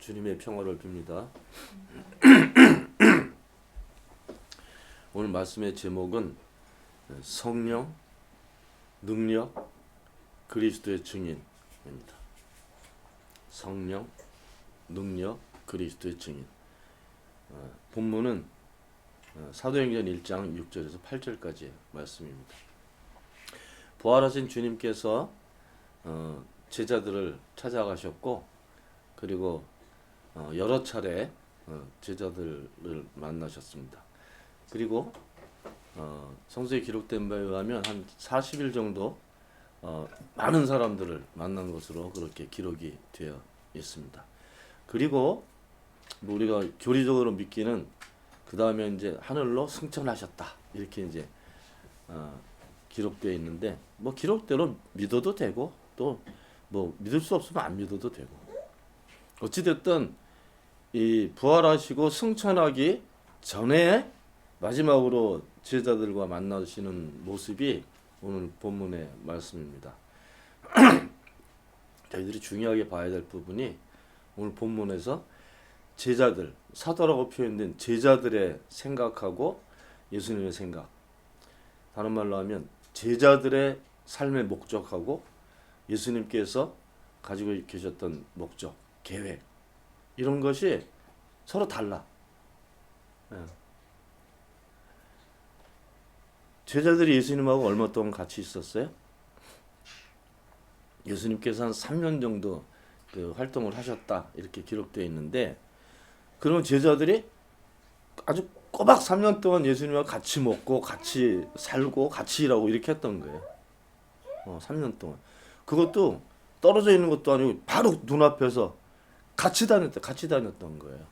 주님의 평화를 빕니다. 오늘 말씀의 제목은 성령, 능력, 그리스도의 증인입니다. 성령, 능력, 그리스도의 증인. 본문은 사도행전 1장 6절에서 8절까지의 말씀입니다. 부활하신 주님께서 제자들을 찾아가셨고, 그리고 여러 차례 제자들을 만나셨습니다. 그리고 성서에 기록된 바에 의하면 한 40일 정도 많은 사람들을 만난 것으로 그렇게 기록이 되어 있습니다. 그리고 우리가 교리적으로 믿기는 그 다음에 이제 하늘로 승천하셨다 이렇게 이제 기록되어 있는데, 뭐 기록대로 믿어도 되고 또 뭐 믿을 수 없으면 안 믿어도 되고, 어찌됐든 이 부활하시고 승천하기 전에 마지막으로 제자들과 만나시는 모습이 오늘 본문의 말씀입니다. 저희들이 중요하게 봐야 될 부분이 오늘 본문에서 제자들, 사도라고 표현된 제자들의 생각하고 예수님의 생각, 다른 말로 하면 제자들의 삶의 목적하고 예수님께서 가지고 계셨던 목적, 계획, 이런 것이 서로 달라. 제자들이 예수님하고 얼마 동안 같이 있었어요? 예수님께서 한 3년 정도 그 활동을 하셨다 이렇게 기록되어 있는데, 그럼 제자들이 아주 꼬박 3년 동안 예수님하고 같이 먹고 같이 살고 같이 일하고 이렇게 했던 거예요. 3년 동안. 그것도 떨어져 있는 것도 아니고 바로 눈앞에서 같이 다녔던 거예요.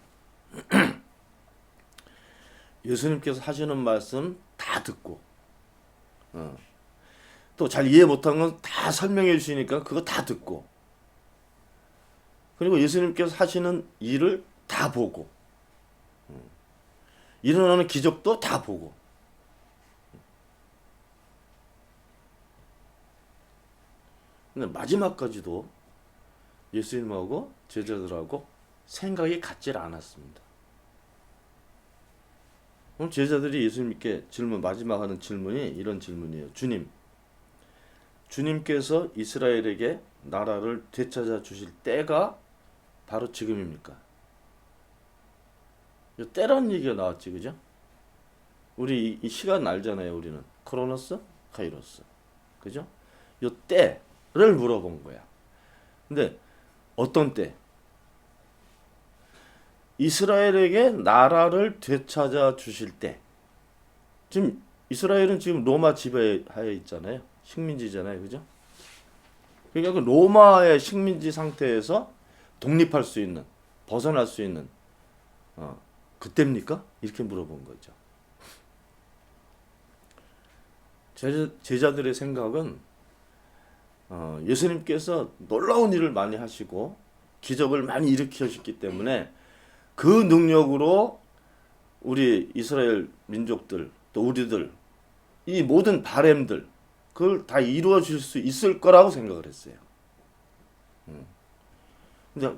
예수님께서 하시는 말씀 다 듣고, 또 잘 이해 못한 건 다 설명해 주시니까 그거 다 듣고, 그리고 예수님께서 하시는 일을 다 보고, 일어나는 기적도 다 보고, 근데 마지막까지도 예수님하고 제자들하고 생각이 같질 않았습니다. 그럼 제자들이 예수님께 마지막 하는 질문이 이런 질문이에요. 주님께서 이스라엘에게 나라를 되찾아 주실 때가 바로 지금입니까? 때라는 얘기가 나왔지, 그죠? 우리 이 시간 알잖아요. 우리는 크로노스, 카이로스, 그죠? 요 때를 물어본 거야. 근데 어떤 때? 이스라엘에게 나라를 되찾아 주실 때. 지금 이스라엘은 지금 로마 지배하에 있잖아요. 식민지잖아요, 그죠? 그러니까 그 로마의 식민지 상태에서 독립할 수 있는, 벗어날 수 있는 그때입니까? 이렇게 물어본 거죠. 제자들의 생각은 예수님께서 놀라운 일을 많이 하시고 기적을 많이 일으키셨기 때문에 그 능력으로 우리 이스라엘 민족들, 또 우리들, 이 모든 바램들, 그걸 다 이루어질 수 있을 거라고 생각을 했어요. 근데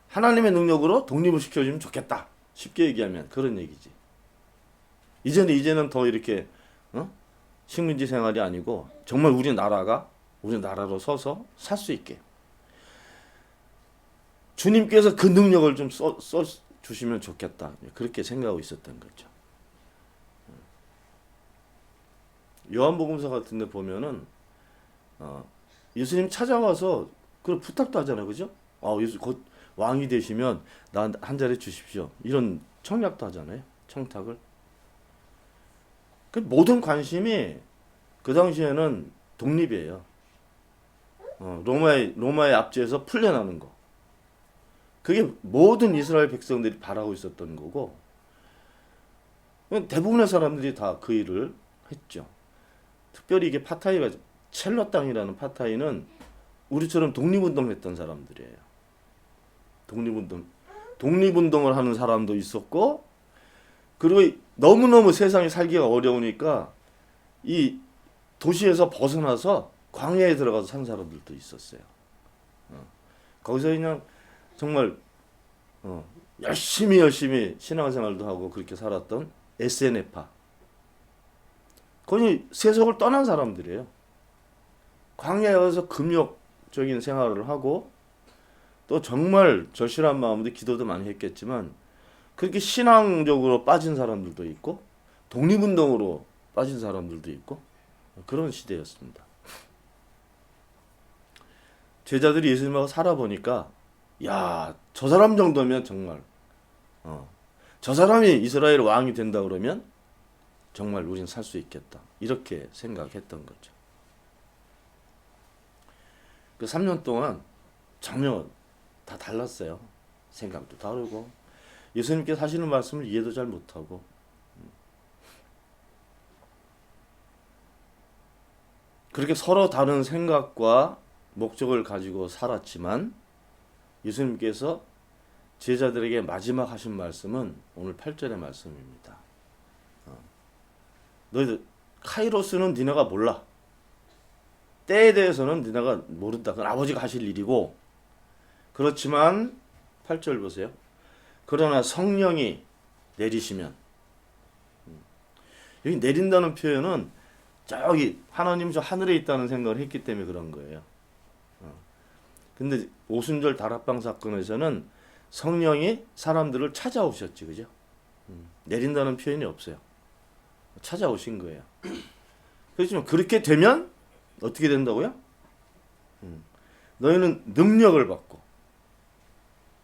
하나님의 능력으로 독립을 시켜주면 좋겠다. 쉽게 얘기하면 그런 얘기지. 이제는 더 이렇게 식민지 생활이 아니고 정말 우리 나라로 서서 살 수 있게 주님께서 그 능력을 좀 써 주시면 좋겠다. 그렇게 생각하고 있었던 거죠. 요한복음서 같은 데 보면은 예수님 찾아와서 그런 부탁도 하잖아요. 그죠? 예수 곧 왕이 되시면 나 한 자리 주십시오. 이런 청약도 하잖아요. 청탁을. 그 모든 관심이 그 당시에는 독립이에요. 로마의 압제에서 풀려나는 거. 그게 모든 이스라엘 백성들이 바라고 있었던 거고, 대부분의 사람들이 다 그 일을 했죠. 특별히 이게 파타이가, 첼로 땅이라는 파타이는 우리처럼 독립운동을 했던 사람들이에요. 독립운동을 하는 사람도 있었고, 그리고 너무너무 세상에 살기가 어려우니까 이 도시에서 벗어나서 광야에 들어가서 산 사람들도 있었어요. 거기서 그냥 정말 열심히 신앙생활도 하고 그렇게 살았던 SNF파. 거의 세속을 떠난 사람들이에요. 광야에 와서 금욕적인 생활을 하고 또 정말 절실한 마음으로 기도도 많이 했겠지만 그렇게 신앙적으로 빠진 사람들도 있고 독립운동으로 빠진 사람들도 있고 그런 시대였습니다. 제자들이 예수님하고 살아보니까 야, 저 사람 정도면 정말 저 사람이 이스라엘 왕이 된다 그러면 정말 우린 살 수 있겠다. 이렇게 생각했던 거죠. 그 3년 동안 전혀 다 달랐어요. 생각도 다르고 예수님께서 하시는 말씀을 이해도 잘 못하고 그렇게 서로 다른 생각과 목적을 가지고 살았지만 예수님께서 제자들에게 마지막 하신 말씀은 오늘 8절의 말씀입니다. 너희들 카이로스는 니네가 몰라. 때에 대해서는 니네가 모른다. 그건 아버지가 하실 일이고 그렇지만 8절 보세요. 그러나 성령이 내리시면 여기 내린다는 표현은 저기 하나님 저 하늘에 있다는 생각을 했기 때문에 그런 거예요. 근데 오순절 다락방 사건에서는 성령이 사람들을 찾아오셨지, 그죠? 내린다는 표현이 없어요. 찾아오신 거예요. 그렇지만 그렇게 되면 어떻게 된다고요? 너희는 능력을 받고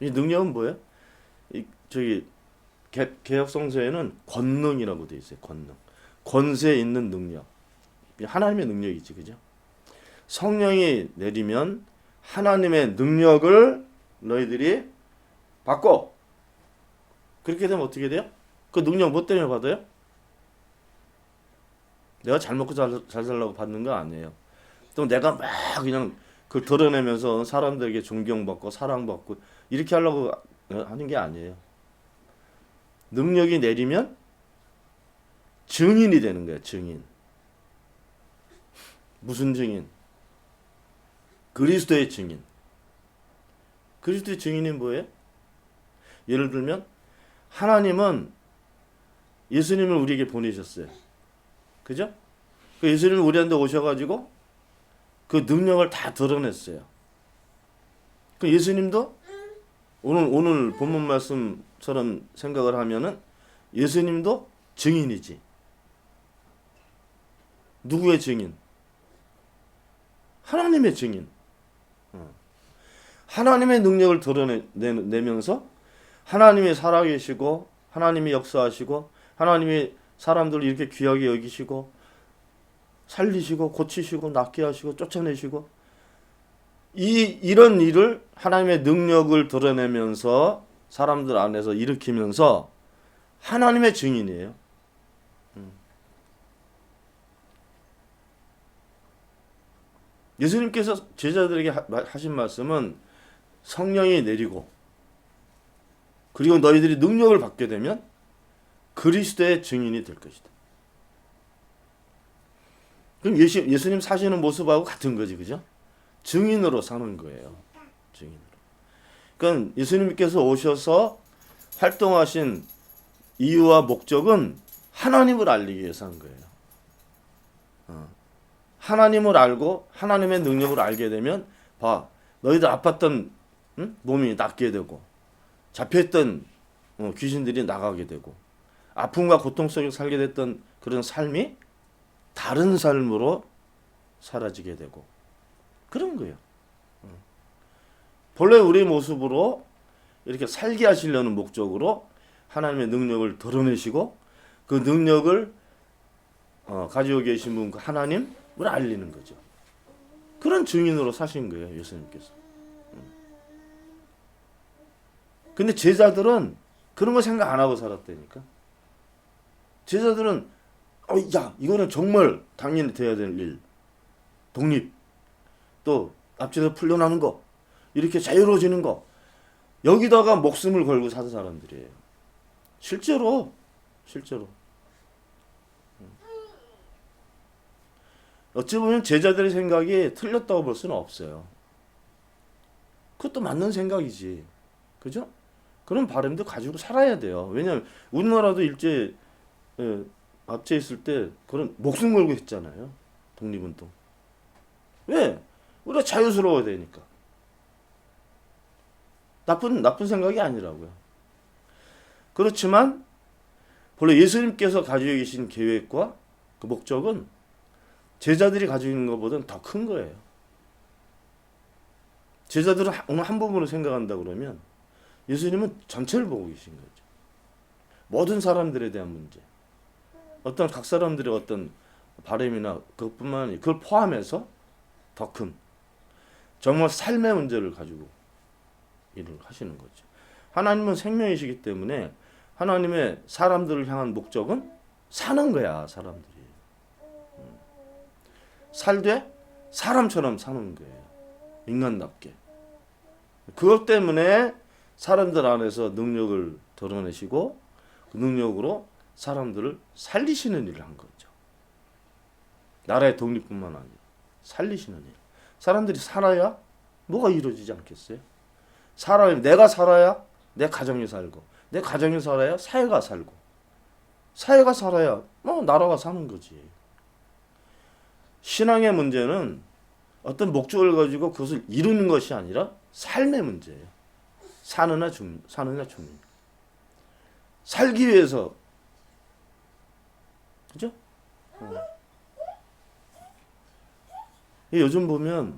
이 능력은 뭐예요? 저기 개역 성서에는 권능이라고 돼 있어요. 권능, 권세 있는 능력, 하나님의 능력이지, 그죠? 성령이 내리면 하나님의 능력을 너희들이 받고 그렇게 되면 어떻게 돼요? 그 능력 뭐 때문에 받아요? 내가 잘 먹고 잘 살라고 받는 거 아니에요. 또 내가 막 그냥 그걸 드러내면서 사람들에게 존경받고 사랑받고 이렇게 하려고 하는 게 아니에요. 능력이 내리면 증인이 되는 거예요. 증인. 무슨 증인? 그리스도의 증인. 그리스도의 증인이 뭐예요? 예를 들면 하나님은 예수님을 우리에게 보내셨어요. 그죠? 그 예수님이 우리한테 오셔가지고 그 능력을 다 드러냈어요. 그 예수님도 오늘 본문 말씀처럼 생각을 하면은 예수님도 증인이지. 누구의 증인? 하나님의 증인. 하나님의 능력을 드러내면서 하나님이 살아계시고 하나님이 역사하시고 하나님이 사람들을 이렇게 귀하게 여기시고 살리시고 고치시고 낫게 하시고 쫓아내시고 이런 일을 하나님의 능력을 드러내면서 사람들 안에서 일으키면서 하나님의 증인이에요. 예수님께서 제자들에게 하신 말씀은 성령이 내리고 그리고 너희들이 능력을 받게 되면 그리스도의 증인이 될 것이다. 그럼 예수님 사시는 모습하고 같은 거지, 그죠? 증인으로 사는 거예요. 증인으로. 그러니까 예수님께서 오셔서 활동하신 이유와 목적은 하나님을 알리기 위해서 한 거예요. 하나님을 알고 하나님의 능력을 알게 되면 봐, 너희들 아팠던 몸이 낫게 되고 잡혀있던 귀신들이 나가게 되고 아픔과 고통 속에 살게 됐던 그런 삶이 다른 삶으로 사라지게 되고 그런 거예요. 본래 우리의 모습으로 이렇게 살게 하시려는 목적으로 하나님의 능력을 드러내시고 그 능력을 가지고 계신 분 하나님을 알리는 거죠. 그런 증인으로 사신 거예요, 예수님께서. 근데 제자들은 그런 거 생각 안 하고 살았다니까. 제자들은 야, 이거는 정말 당연히 돼야 될 일. 독립. 또 앞집에서 풀려나는 거. 이렇게 자유로워지는 거. 여기다가 목숨을 걸고 사는 사람들이에요. 실제로. 어찌 보면 제자들의 생각이 틀렸다고 볼 수는 없어요. 그것도 맞는 생각이지. 그죠? 그런 바람도 가지고 살아야 돼요. 왜냐하면 우리나라도 일제 압제 있을 때 그런 목숨 걸고 했잖아요. 독립운동. 왜? 우리가 자유스러워야 되니까. 나쁜 생각이 아니라고요. 그렇지만 본래 예수님께서 가지고 계신 계획과 그 목적은 제자들이 가지고 있는 것보다는 더 큰 거예요. 제자들은 어느 한 부분을 생각한다 그러면 예수님은 전체를 보고 계신 거죠. 모든 사람들에 대한 문제. 어떤 각 사람들의 어떤 바람이나 그것뿐만 아니라 그걸 포함해서 더 큰 정말 삶의 문제를 가지고 일을 하시는 거죠. 하나님은 생명이시기 때문에 하나님의 사람들을 향한 목적은 사는 거야, 사람들이. 살되 사람처럼 사는 거예요. 인간답게. 그것 때문에 사람들 안에서 능력을 드러내시고 그 능력으로 사람들을 살리시는 일을 한 거죠. 나라의 독립뿐만 아니라 살리시는 일. 사람들이 살아야 뭐가 이루어지지 않겠어요? 내가 살아야 내 가정이 살고, 내 가정이 살아야 사회가 살고, 사회가 살아야 나라가 사는 거지. 신앙의 문제는 어떤 목적을 가지고 그것을 이루는 것이 아니라 삶의 문제예요. 사느냐 죽느냐. 살기 위해서, 그죠? 요즘 보면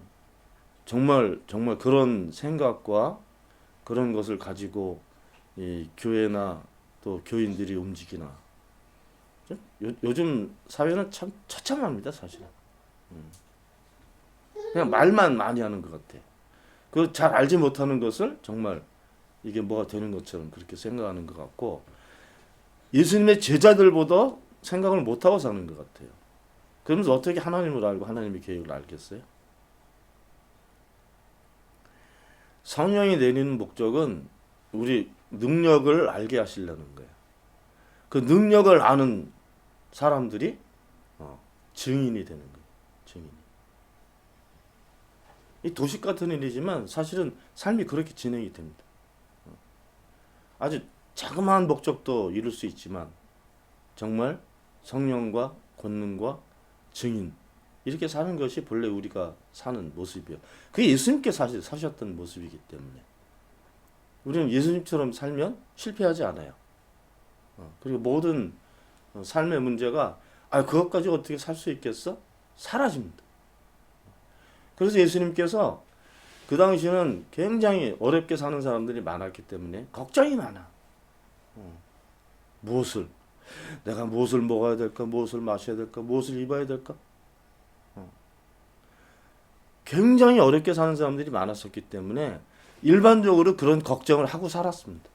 정말 그런 생각과 그런 것을 가지고 이 교회나 또 교인들이 움직이나 요즘 사회는 참 처참합니다, 사실은. 그냥 말만 많이 하는 것 같아. 그 잘 알지 못하는 것을 정말 이게 뭐가 되는 것처럼 그렇게 생각하는 것 같고 예수님의 제자들보다 생각을 못하고 사는 것 같아요. 그러면서 어떻게 하나님을 알고 하나님의 계획을 알겠어요? 성령이 내리는 목적은 우리 능력을 알게 하시려는 거예요. 그 능력을 아는 사람들이 증인이 되는 거예요. 증인. 이 도식 같은 일이지만 사실은 삶이 그렇게 진행이 됩니다. 아주 자그마한 목적도 이룰 수 있지만 정말 성령과 권능과 증인 이렇게 사는 것이 본래 우리가 사는 모습이에요. 그게 예수님께 사셨던 모습이기 때문에 우리는 예수님처럼 살면 실패하지 않아요. 그리고 모든 삶의 문제가 그것까지 어떻게 살 수 있겠어? 사라집니다. 그래서 예수님께서 그 당시는 굉장히 어렵게 사는 사람들이 많았기 때문에 걱정이 많아. 내가 무엇을 먹어야 될까? 무엇을 마셔야 될까? 무엇을 입어야 될까? 굉장히 어렵게 사는 사람들이 많았었기 때문에 일반적으로 그런 걱정을 하고 살았습니다.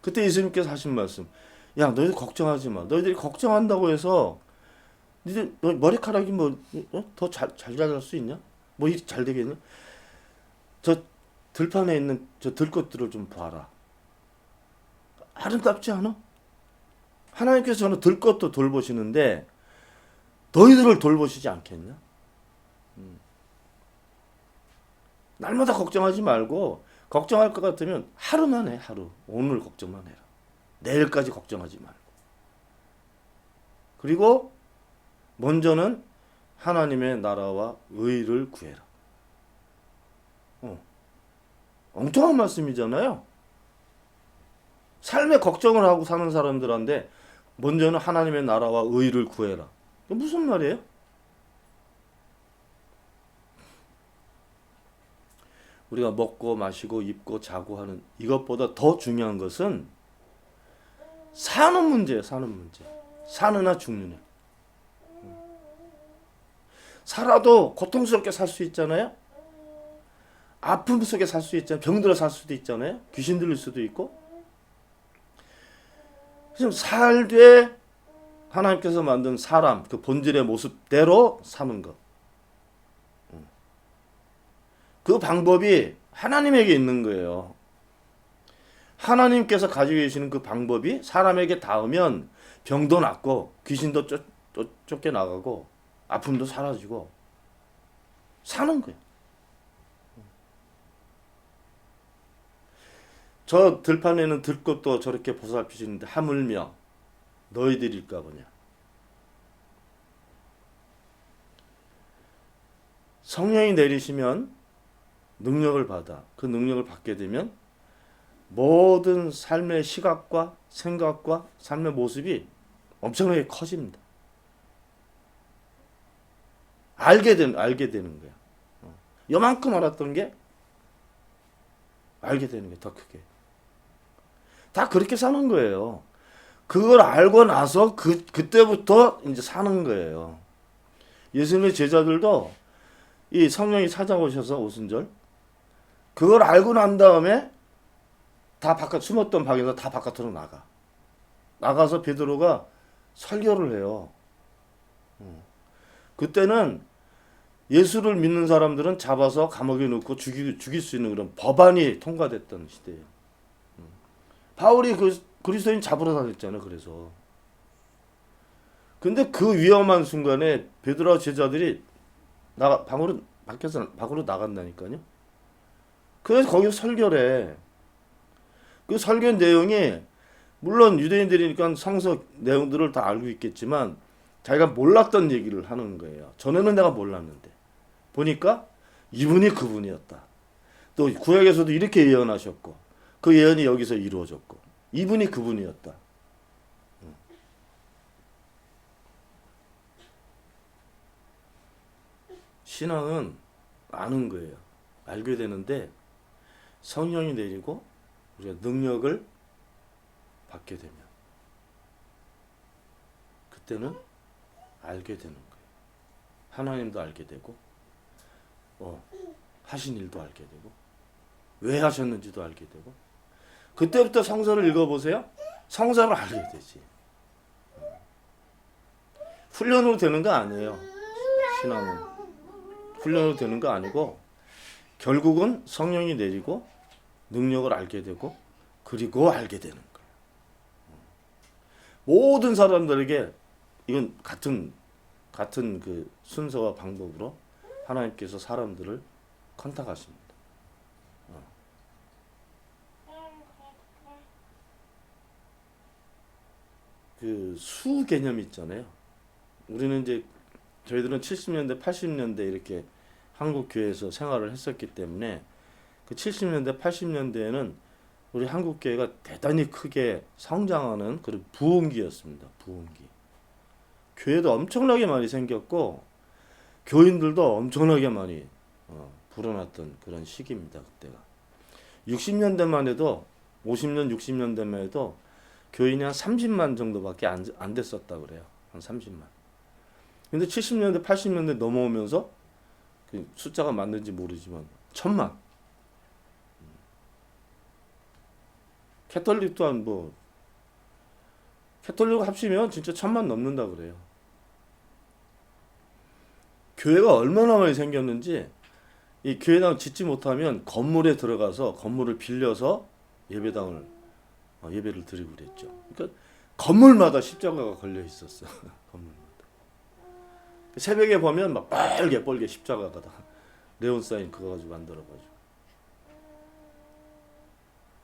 그때 예수님께서 하신 말씀, 야 너희들 걱정하지 마. 너희들이 걱정한다고 해서 너희 머리카락이 더 잘 자랄 수 있냐? 잘 되겠냐? 저 들판에 있는 저 들꽃들을 좀 봐라. 아름답지 않아? 하나님께서 저는 들꽃도 돌보시는데 너희들을 돌보시지 않겠냐? 날마다 걱정하지 말고 걱정할 것 같으면 하루만 해. 하루. 오늘 걱정만 해라. 내일까지 걱정하지 말고. 그리고 먼저는 하나님의 나라와 의를 구해라. 엉뚱한 말씀이잖아요. 삶에 걱정을 하고 사는 사람들한테 먼저는 하나님의 나라와 의를 구해라. 이게 무슨 말이에요? 우리가 먹고 마시고 입고 자고 하는 이것보다 더 중요한 것은 사는 문제예요. 사는 문제. 사느냐 죽느냐. 살아도 고통스럽게 살 수 있잖아요. 아픔 속에 살 수 있잖아요. 병들어 살 수도 있잖아요. 귀신 들릴 수도 있고. 지금 살되 하나님께서 만든 사람 그 본질의 모습대로 사는 것. 그 방법이 하나님에게 있는 거예요. 하나님께서 가지고 계시는 그 방법이 사람에게 닿으면 병도 낫고 귀신도 쫓겨나가고 아픔도 사라지고 사는 거예요. 저 들판에는 들꽃도 저렇게 보살피시는데 하물며 너희들일까 보냐. 성령이 내리시면 능력을 받아. 그 능력을 받게 되면 모든 삶의 시각과 생각과 삶의 모습이 엄청나게 커집니다. 알게 되는 거야. 요만큼 알았던 게 알게 되는 게 더 크게. 다 그렇게 사는 거예요. 그걸 알고 나서 그때부터 이제 사는 거예요. 예수님의 제자들도 이 성령이 찾아오셔서 오순절 그걸 알고 난 다음에 다 바깥 숨었던 방에서 다 바깥으로 나가서 베드로가 설교를 해요. 그때는 예수를 믿는 사람들은 잡아서 감옥에 넣고 죽일 수 있는 그런 법안이 통과됐던 시대예요. 바울이 그리스도인 잡으러 다녔잖아요. 그래서 근데 그 위험한 순간에 베드로와 제자들이 밖으로 나간다니까요. 그래서 거기서 설교를 해. 그 설교 내용이 물론 유대인들이니까 성서 내용들을 다 알고 있겠지만 자기가 몰랐던 얘기를 하는 거예요. 전에는 내가 몰랐는데 보니까 이분이 그분이었다. 또 구약에서도 이렇게 예언하셨고 그 예언이 여기서 이루어졌고 이분이 그분이었다. 신앙은 아는 거예요. 알게 되는데 성령이 내리고 우리가 능력을 받게 되면 그때는 알게 되는 거예요. 하나님도 알게 되고 하신 일도 알게 되고 왜 하셨는지도 알게 되고 그때부터 성서를 읽어보세요. 성서를 알게 되지. 훈련으로 되는 거 아니에요. 신앙은 훈련으로 되는 거 아니고 결국은 성령이 내리고 능력을 알게 되고 그리고 알게 되는 거예요. 모든 사람들에게 이건 같은 그 순서와 방법으로 하나님께서 사람들을 컨택하십니다. 그 수 개념이 있잖아요. 우리는 이제 저희들은 70년대, 80년대 이렇게 한국 교회에서 생활을 했었기 때문에 그 70년대, 80년대에는 우리 한국 교회가 대단히 크게 성장하는 그런 부흥기였습니다. 부흥기. 교회도 엄청나게 많이 생겼고 교인들도 엄청나게 많이 불어났던 그런 시기입니다. 그때가 60년대만 해도 50년, 60년대만 해도 교인이 한 30만 정도밖에 안 됐었다 그래요. 한 30만. 근데 70년대, 80년대 넘어오면서 그 숫자가 맞는지 모르지만 1000만. 캐톨릭 또한 캐톨릭 합치면 진짜 1000만 넘는다 그래요. 교회가 얼마나 많이 생겼는지 이 교회당 짓지 못하면 건물에 들어가서 건물을 빌려서 예배를 드리고 그랬죠. 그러니까 건물마다 십자가가 걸려 있었어. 건물마다. 새벽에 보면 막 뻘게 십자가가 다 네온 사인 그거 가지고 만들어가지고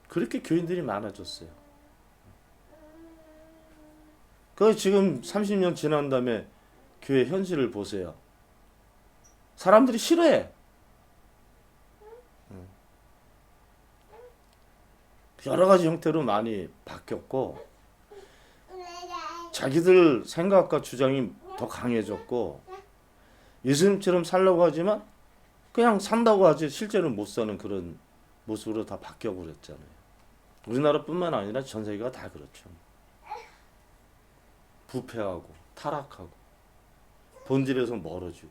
그렇게 교인들이 많아졌어요. 그 지금 30년 지난 다음에 교회 현실을 보세요. 사람들이 싫어해. 여러 가지 형태로 많이 바뀌었고 자기들 생각과 주장이 더 강해졌고 예수님처럼 살려고 하지만 그냥 산다고 하지 실제로는 못 사는 그런 모습으로 다 바뀌어버렸잖아요. 우리나라뿐만 아니라 전 세계가 다 그렇죠. 부패하고 타락하고 본질에서 멀어지고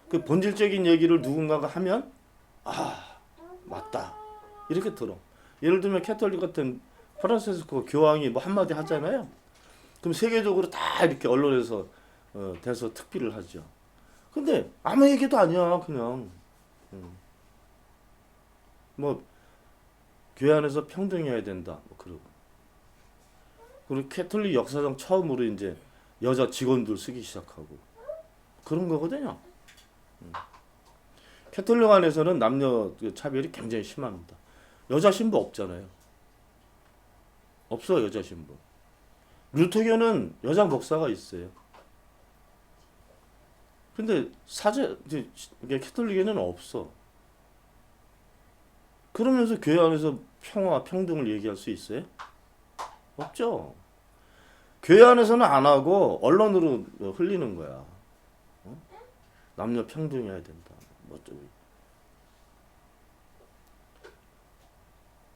그 본질적인 얘기를 누군가가 하면 맞다 이렇게 들어. 예를 들면 캐톨릭 같은 프란시스코 교황이 한마디 하잖아요. 그럼 세계적으로 다 이렇게 언론에서 대서 특비를 하죠. 근데 아무 얘기도 아니야. 그냥 교회 안에서 평등해야 된다. 그러고 그리고 캐톨릭 역사상 처음으로 이제 여자 직원들 쓰기 시작하고 그런 거거든요. 캐톨릭 안에서는 남녀 차별이 굉장히 심합니다. 여자 신부 없잖아요. 없어 여자 신부. 루터교는 여자 목사가 있어요. 근데 이게 캐톨릭에는 없어. 그러면서 교회 안에서 평화, 평등을 얘기할 수 있어요? 없죠. 교회 안에서는 안 하고 언론으로 흘리는 거야. 어? 남녀 평등해야 된다. 뭐 좀.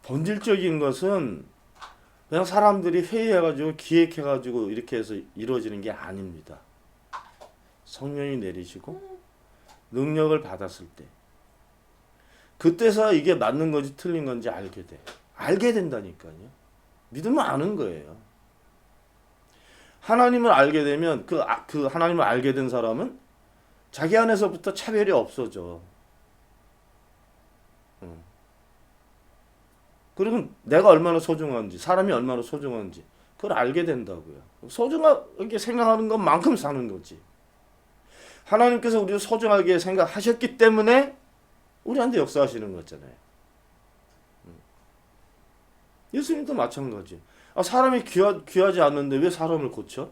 본질적인 것은 그냥 사람들이 회의해가지고 기획해가지고 이렇게 해서 이루어지는 게 아닙니다. 성령이 내리시고 능력을 받았을 때 그때서 이게 맞는 건지 틀린 건지 알게 돼. 알게 된다니까요. 믿으면 아는 거예요. 하나님을 알게 되면 그 하나님을 알게 된 사람은 자기 안에서부터 차별이 없어져. 그러면 내가 얼마나 소중한지, 사람이 얼마나 소중한지 그걸 알게 된다고요. 소중하게 생각하는 것만큼 사는 거지. 하나님께서 우리를 소중하게 생각하셨기 때문에 우리한테 역사하시는 거잖아요. 예수님도 마찬가지. 사람이 귀하지 않는데 왜 사람을 고쳐?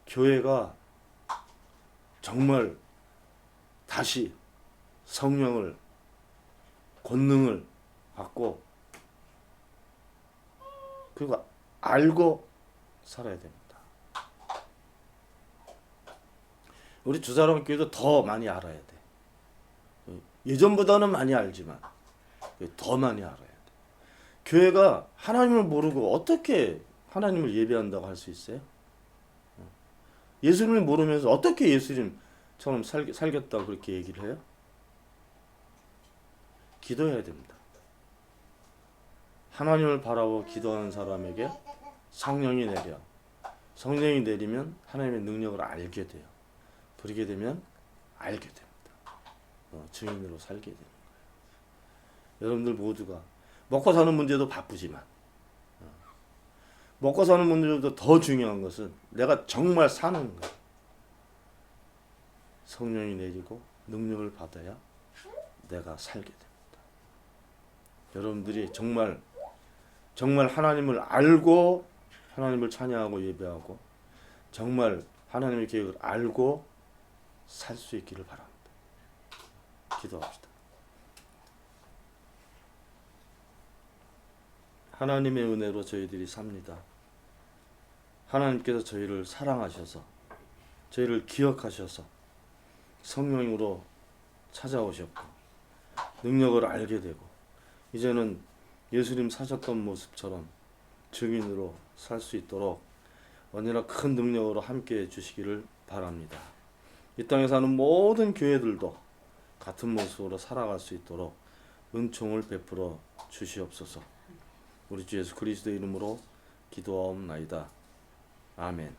교회가 정말 다시 성령을, 권능을 받고 그리고 알고 살아야 됩니다. 우리 주사랑교회도 더 많이 알아야 돼. 예전보다는 많이 알지만 더 많이 알아야 돼. 교회가 하나님을 모르고 어떻게 하나님을 예배한다고 할 수 있어요? 예수님을 모르면서 어떻게 예수님처럼 살겠다고 그렇게 얘기를 해요? 기도해야 됩니다. 하나님을 바라보고 기도하는 사람에게 성령이 내리면 하나님의 능력을 알게 돼요. 그러게 되면 알게 됩니다. 증인으로 살게 되는 거예요. 여러분들 모두가 먹고 사는 문제도 바쁘지만 먹고 사는 문제보다 더 중요한 것은 내가 정말 사는 것. 성령이 내리고 능력을 받아야 내가 살게 됩니다. 여러분들이 정말 하나님을 알고 하나님을 찬양하고 예배하고 정말 하나님의 계획을 알고 살 수 있기를 바랍니다. 기도합시다. 하나님의 은혜로 저희들이 삽니다. 하나님께서 저희를 사랑하셔서 저희를 기억하셔서 성령으로 찾아오셨고 능력을 알게 되고 이제는 예수님 사셨던 모습처럼 증인으로 살 수 있도록 언제나 큰 능력으로 함께 해주시기를 바랍니다. 이 땅에 사는 모든 교회들도 같은 모습으로 살아갈 수 있도록 은총을 베풀어 주시옵소서. 우리 주 예수 그리스도의 이름으로 기도하옵나이다. 아멘.